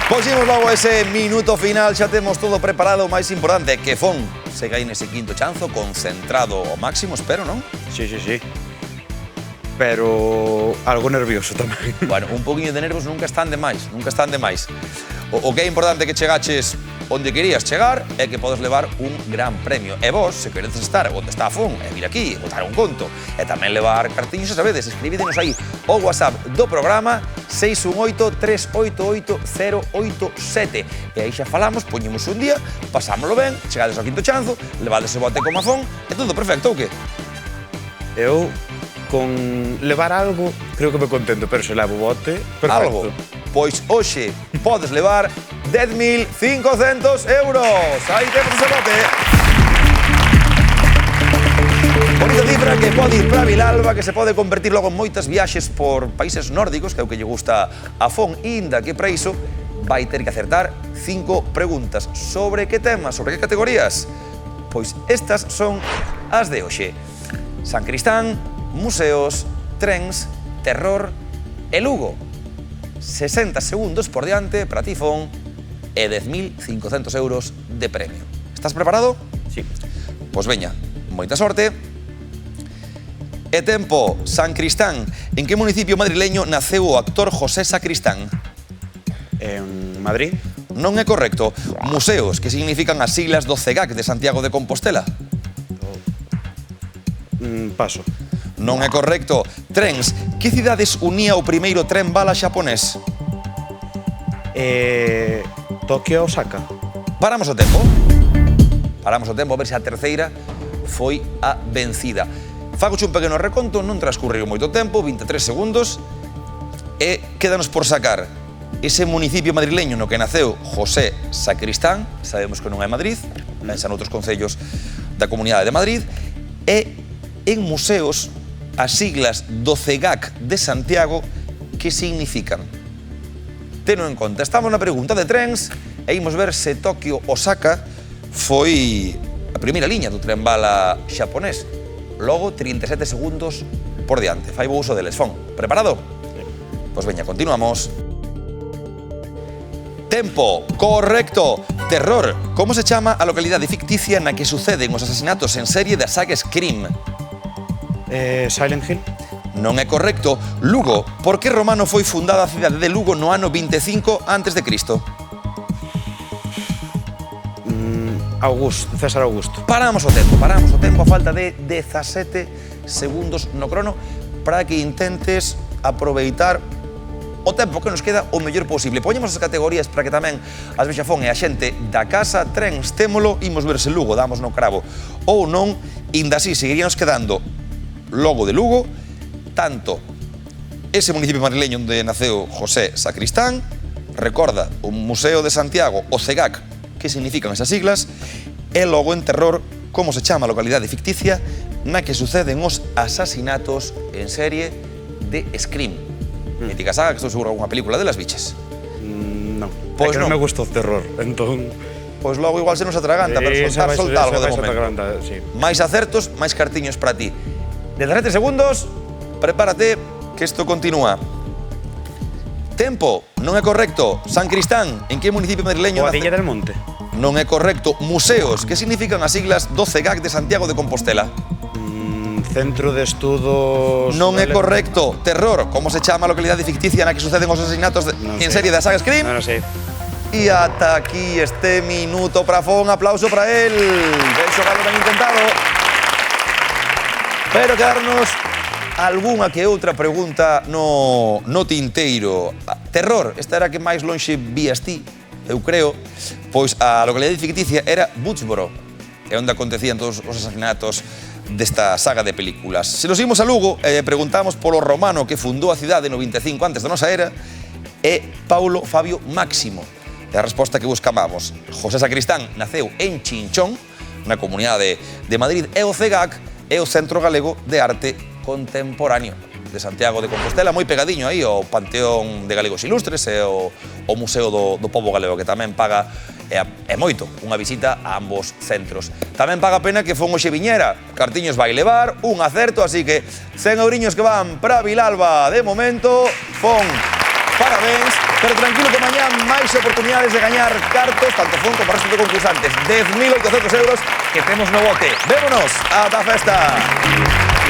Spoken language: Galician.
Pois imos logo a ese minuto final, xa temos todo preparado, o máis importante que Fon segue aí nese quinto chanzo, concentrado ao máximo, espero, non? Sí. Pero algo nervioso tamén. Bueno, un poquinho de nervos nunca están de máis, nunca están de máis. O que é importante que chegaches onde querías chegar é que podes levar un gran premio. E vos, se queredes estar onde está a Fon, e vir aquí, botar un conto, e tamén levar cartiños, e sabedes, escribídenos aí o WhatsApp do programa 618-388-087. E aí xa falamos, poñemos un día, pasámoslo ben, chegades ao quinto chanzo, levades o bote como a Fon, e todo perfecto, ou que? Eu, con levar algo, creo que me contento, pero se levo o bote, perfecto. Algo? Pois hoxe podes levar 10.500 euros. Aí temos ese bote. Bonita cifra que pode ir para Vilalba, que se pode convertir logo en moitas viaxes por países nórdicos, que é o que lle gusta a Fon, inda que para iso vai ter que acertar 5 preguntas. Sobre que temas, sobre que categorías? Pois estas son as de hoxe. San Cristán, museos, trens, terror e Lugo. 60 segundos por diante para ti, Fon, e 10.500 euros de premio. Estás preparado? Sí. Pois veña, moita sorte. E tempo, San Cristán. En que municipio madrileño naceu o actor José Sacristán? En Madrid. Non é correcto. Museos, que significan as siglas do CEGAC de Santiago de Compostela? Paso. Non é correcto. Trens, que cidades unía o primeiro tren bala xaponés? Tokio, Osaka. Paramos o tempo. Paramos o tempo, a ver se a terceira foi a vencida. Fagoche un pequeno reconto, non transcurriu moito tempo, 23 segundos, e quédanos por sacar ese municipio madrileño no que naceu José Sacristán, sabemos que non é Madrid, pensa noutros concellos da Comunidade de Madrid, e en museos as siglas do CEGAC de Santiago, que significan? Teno en conta, estamos na pregunta de trens e imos ver se Tokio Osaka foi a primeira liña do tren bala xaponés. Logo, 37 segundos por diante. Fai bo uso deles. Fon, preparado? Pois veña, continuamos. Tempo, correcto. Terror, como se chama a localidade ficticia na que suceden os asasinatos en serie da saga Scream? Silent Hill. Non é correcto. Lugo, por que romano foi fundada a cidade de Lugo no ano 25 a.C.? César Augusto. Paramos o tempo a falta de 17 segundos no crono para que intentes aproveitar o tempo que nos queda o mellor posible. Poñemos as categorías para que tamén as vexa Fon e a xente da casa, trens, témolo, imos ver se Lugo damos no cravo ou non, inda así seguiríanos quedando logo de Lugo, tanto ese municipio madrileño onde naceu José Sacristán, recorda o Museo de Santiago, o CEGAC, que significan esas siglas, e logo en terror, como se chama a localidade ficticia na que suceden os asasinatos en serie de Scream. Mítica saga, que estou seguro alguna película delas biches. Non. Pois non non. me gusta o terror, entón... Pois logo igual se nos atraganta, pero solta algo de momento. Sí. Máis acertos, máis cartiños para ti. 17 segundos, prepárate, que isto continúa. Tempo, non é correcto. San Cristán, en que municipio madrileño nace? Boadilla del Monte. Non é correcto. Museos, que significan as siglas do CEGAC de Santiago de Compostela? Centro de Estudos... Non é correcto. Terror, como se chama a localidade ficticia na que suceden os asesinatos en serie da saga Scream? Non sei. E ata aquí este minuto para Fon, aplauso para él. Vexo galo ben intentado. Pero quedarnos algunha que outra pregunta no tinteiro. Terror, esta era a que máis lonxe vías ti, eu creo, pois a localidade ficticia era Woodsboro, é onde acontecían todos os asasinatos desta saga de películas. Se nos imos a Lugo e preguntamos polo romano que fundou a cidade no 25 antes da nosa era, é Paulo Fabio Máximo. É a resposta que buscábamos. José Sacristán naceu en Chinchón, na Comunidade de Madrid, e o CEGAC é o Centro Galego de Arte Contemporáneo de Santiago de Compostela, moi pegadiño aí ao Panteón de Galegos Ilustres e o Museo do Pobo Galego, que tamén paga e moito unha visita a ambos centros. Tamén paga pena que Fon hoxe viñera. Cartiños vai levar, un acerto, así que 100 euriños que van para Vilalba de momento. Fon, parabéns. Pero tranquilo que mañá máis oportunidades de gañar cartos, tanto fon como resto de concursantes. 10.800 euros que temos no bote. Vémonos ata a festa.